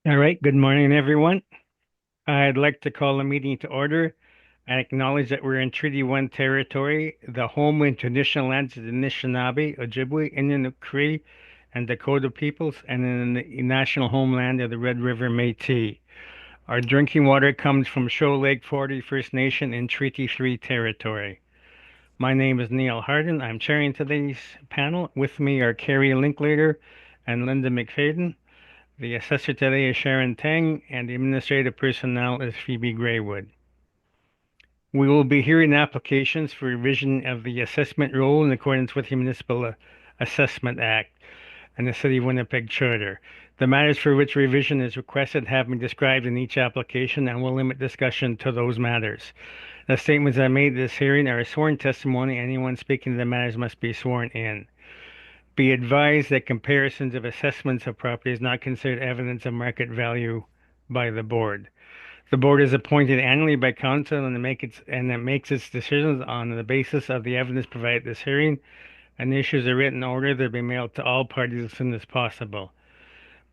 All right, good morning, everyone. I'd like to call the meeting to order and acknowledge that we're in Treaty 1 territory, the home and traditional lands of the Anishinaabe, Ojibwe, Innu, Cree, and Dakota peoples, and in the national homeland of the Red River Métis. Our drinking water comes from Shoal Lake 40 First Nation in Treaty 3 territory. My name is Neil Harden. I'm chairing today's panel. With me are Carrie Linklater and Linda McFadden. The assessor today is Sharon Tang, and the administrative personnel is Phoebe Graywood. We will be hearing applications for revision of the assessment role in accordance with the Municipal Assessment Act and the City of Winnipeg Charter. The matters for which revision is requested have been described in each application and will limit discussion to those matters. The statements that are made at this hearing are a sworn testimony. Anyone speaking to the matters must be sworn in. Be advised that comparisons of assessments of property is not considered evidence of market value by the board. The board is appointed annually by council and makes its decisions on the basis of the evidence provided at this hearing and issues a written order that be mailed to all parties as soon as possible.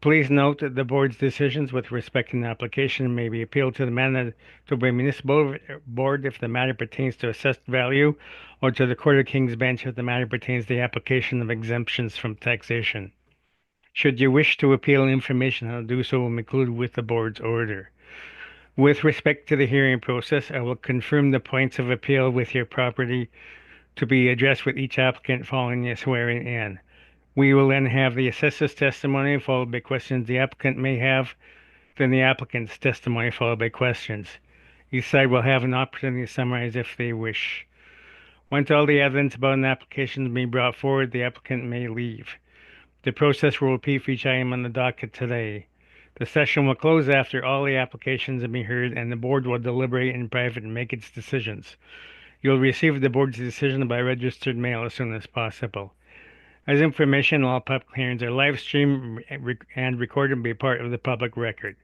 Please note that the board's decisions with respect to an application may be appealed to the Manitoba Municipal Board if the matter pertains to assessed value, or to the Court of King's Bench if the matter pertains to the application of exemptions from taxation. Should you wish to appeal information, how to do so will be included with the board's order. With respect to the hearing process, I will confirm the points of appeal with your property to be addressed with each applicant following the swearing in. We will then have the assessor's testimony followed by questions the applicant may have, then the applicant's testimony followed by questions. Each side will have an opportunity to summarize if they wish. Once all the evidence about an application has been brought forward, the applicant may leave. The process will repeat for each item on the docket today. The session will close after all the applications have been heard, and the board will deliberate in private and make its decisions. You'll receive the board's decision by registered mail as soon as possible. As information, all public hearings are live streamed and recorded and be part of the public record.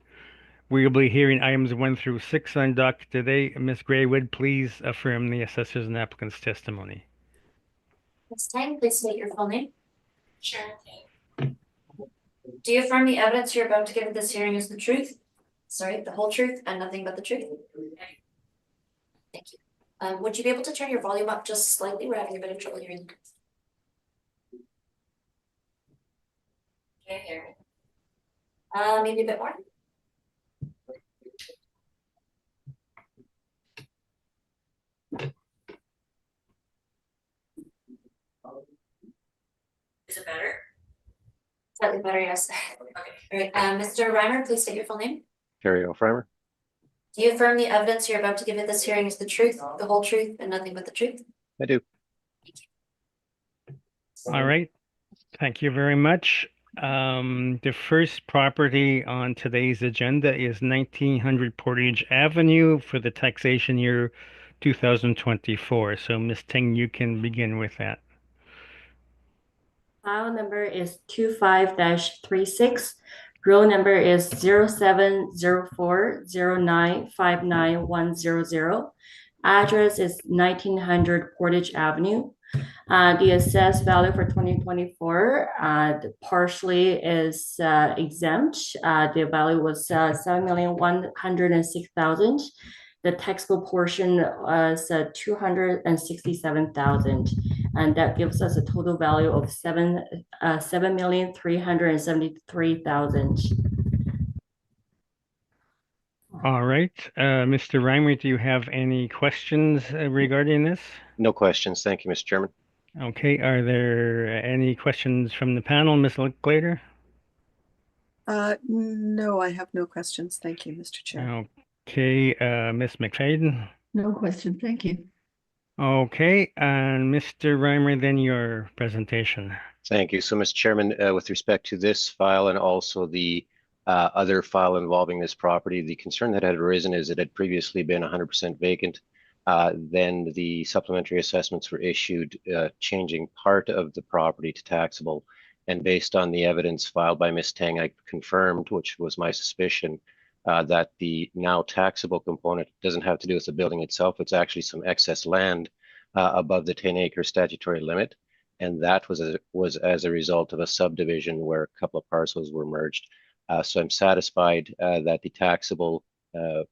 We will be hearing items 1 through 6 on docket today. Ms. Graywood, please affirm the assessor's and applicant's testimony. Ms. Tang, please state your full name. Sharon Tang. Do you affirm the evidence you're about to give at this hearing is the truth? Sorry, the whole truth and nothing but the truth? Thank you. Would you be able to turn your volume up just slightly? We're having a bit of trouble hearing. Can't hear me. Maybe a bit more. Is it better? Slightly better, yes. Okay. All right, Mr. Reimer, please state your full name. Terry O'Frimer. Do you affirm the evidence you're about to give at this hearing is the truth, the whole truth, and nothing but the truth? I do. All right. Thank you very much. The first property on today's agenda is 1900 Portage Avenue for the taxation year 2024. So, Ms. Ting, you can begin with that. File number is 25-36. Roll number is 0704095910. Address is 1900 Portage Avenue. The assessed value for 2024 partially is exempt. The value was 7,106,000. The taxable portion was 267,000, and that gives us a total value of 7,373,000. All right. Mr. Reimer, do you have any questions regarding this? No questions. Thank you, Mr. Chairman. Okay. Are there any questions from the panel, Ms. Linklater? No, I have no questions. Thank you, Mr. Chair. Okay. Ms. McFadden? No question, thank you. Okay. And Mr. Reimer, then your presentation. Thank you. So, Mr. Chairman, with respect to this file and also the other file involving this property, the concern that had arisen is it had previously been 100% vacant. Then the supplementary assessments were issued, changing part of the property to taxable. And based on the evidence filed by Ms. Tang, I confirmed, which was my suspicion, that the now taxable component doesn't have to do with the building itself. It's actually some excess land above the 10-acre statutory limit. And that was as a result of a subdivision where a couple of parcels were merged. So I'm satisfied that the taxable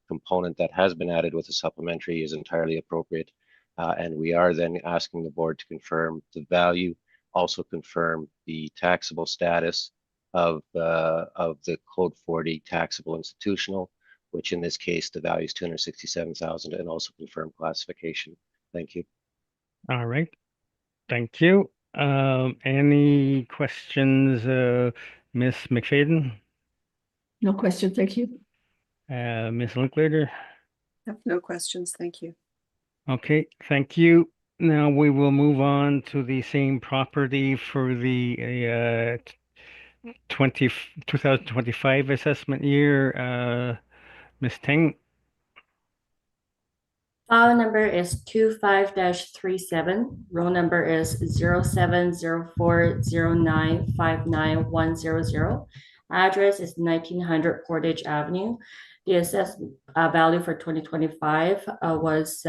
component that has been added with the supplementary is entirely appropriate. And we are then asking the board to confirm the value, also confirm the taxable status of the Code 40 taxable institutional, which in this case, the value is 267,000, and also confirm classification. Thank you. All right. Thank you. Any questions, Ms. McFadden? No question, thank you. Ms. Linklater? Have no questions, thank you. Okay, thank you. Now we will move on to the same property for the 2025 assessment year. Ms. Teng? File number is 25-37. Roll number is 0704095910. Address is 1900 Portage Avenue. The assessed value for 2025 was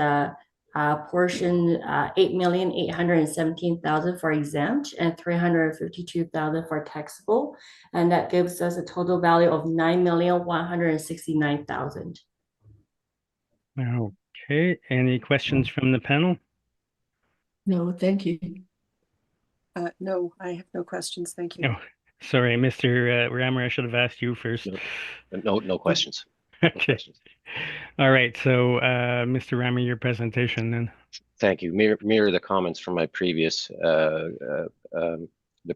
portion 8,817,000 for exempt and 352,000 for taxable, and that gives us a total value of 9,169,000. Okay, any questions from the panel? No, thank you. No, I have no questions, thank you. Oh, sorry, Mr. Rammer, I should have asked you first. No questions. No Okay. questions. All right, so Mr. Rammer, your presentation then. Thank you. Mirror the comments from my previous the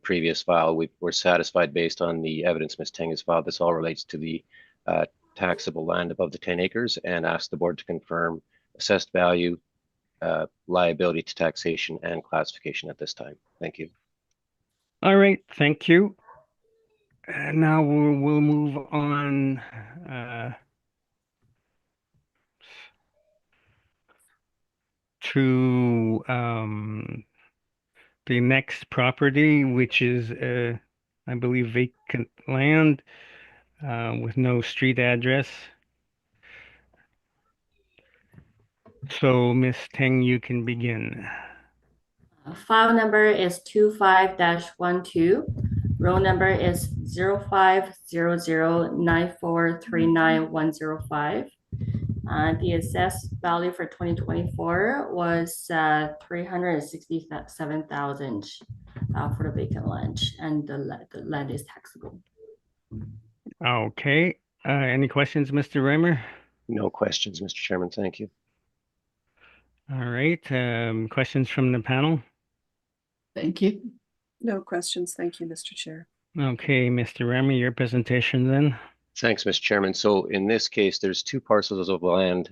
previous file. We're satisfied based on the evidence Ms. Teng has filed. This all relates to the taxable land above the 10 acres, and ask the board to confirm assessed value, liability to taxation, and classification at this time. Thank you. All right, thank you. Now we'll move on to the next property, which is I believe vacant land with no street address. So Ms. Teng, you can begin. File number is 25-12. Roll number is 050094391105. The assessed value for 2024 was 367,000 for the vacant land, and the land is taxable. Okay. Any questions, Mr. Reimer? No questions, Mr. Chairman. Thank you. All right. Questions from the panel? Thank you. No questions, thank you, Mr. Chair. Okay, Mr. Reimer, your presentation then. Thanks, Mr. Chairman. So in this case, there's two parcels of land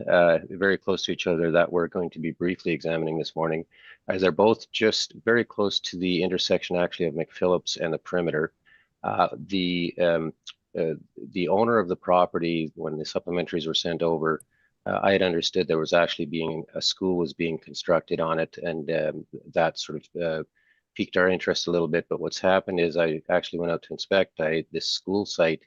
very close to each other that we're going to be briefly examining this morning, as they're both just very close to the intersection actually of McPhillips and the perimeter. The owner of the property, when the supplementaries were sent over, I had understood there was actually a school was being constructed on it, and that sort of piqued our interest a little bit. But what's happened is I actually went out to inspect this school site.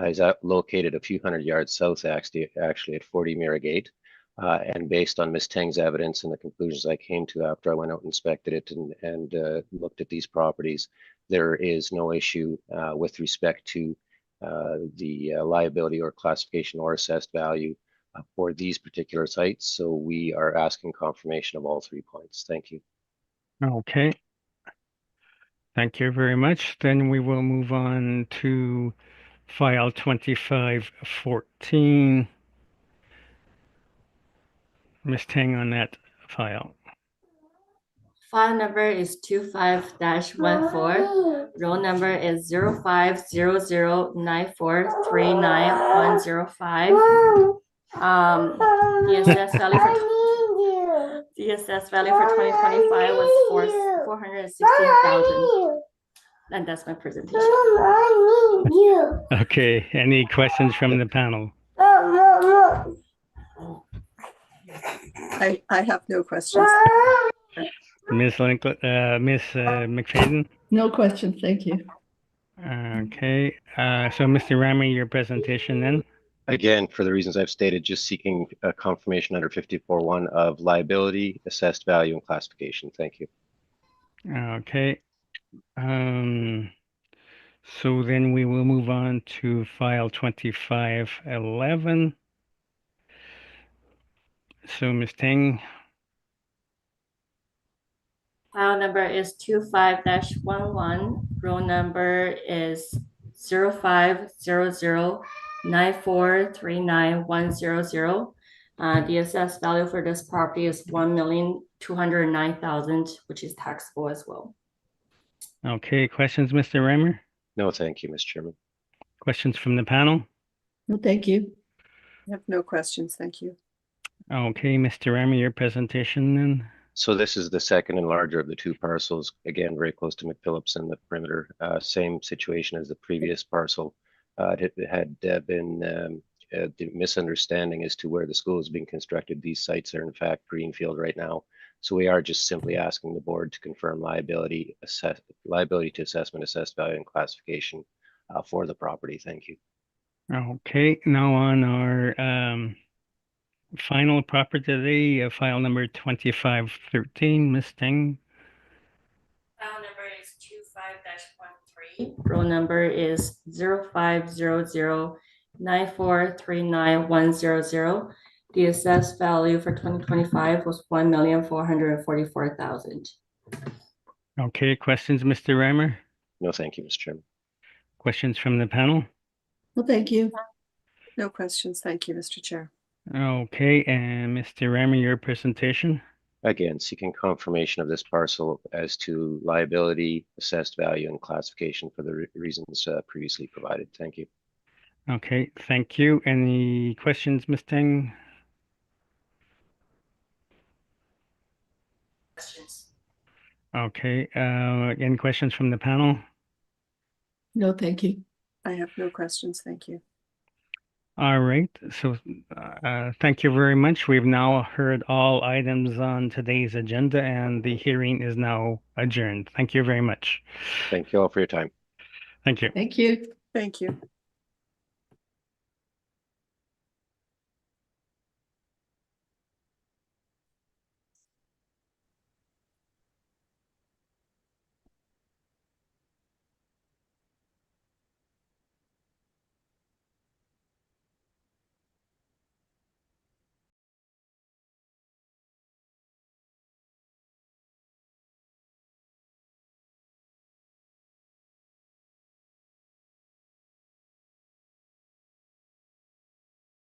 Is located a few hundred yards south, actually at 40 Mira Gate. And based on Ms. Teng's evidence and the conclusions I came to after I went out and inspected it and looked at these properties, there is no issue with respect to the liability or classification or assessed value for these particular sites. So we are asking confirmation of all 3 points. Thank you. Okay. Thank you very much. Then we will move on to file 2514. Ms. Teng on that file. File number is 25-14. Roll number is 050094391105. The assessed value for 2025 was 416,000. And that's my presentation. Okay. Any questions from the panel? I have no questions. Ms. McFadden? No question, thank you. Okay. So Mr. Ramey, your presentation then. Again, for the reasons I've stated, just seeking a confirmation under 54.1 of liability, assessed value, and classification. Thank you. Okay. So then we will move on to file 2511. So Ms. Ting, File number is 25-11. Roll number is 050094399100. The assessed value for this property is 1,209,000, which is taxable as well. okay, questions, Mr. Reimer? No, thank you, Mr. Chairman. Questions from the panel? No, thank you. I have no questions, thank you. Okay, Mr. Reimer, your presentation then. So this is the second and larger of the two parcels, again, very close to McPhillips and the perimeter. Same situation as the previous parcel. It had been the misunderstanding as to where the school is being constructed. These sites are in fact greenfield right now. So we are just simply asking the board to confirm liability to assessment, assessed value, and classification for the property. Thank you. Okay, now on our final property today, file number 2513, Ms. Ting. File number is 25-13. Roll number is 050094399100. The assessed value for 2025 was 1,444,000. Okay, questions, Mr. Reimer? No, thank you, Mr. Chairman. Questions from the panel? No, thank you. No questions, thank you, Mr. Chair. Okay, and Mr. Reimer, your presentation? Again, seeking confirmation of this parcel as to liability, assessed value, and classification for the reasons previously provided. Thank you. Okay, thank you. Any questions, Ms. Ting? Questions? Okay, any questions from the panel? No, thank you. I have no questions, thank you. All right, so thank you very much. We've now heard all items on today's agenda and the hearing is now adjourned. Thank you very much. Thank you all for your time. Thank you. Thank you. Thank you.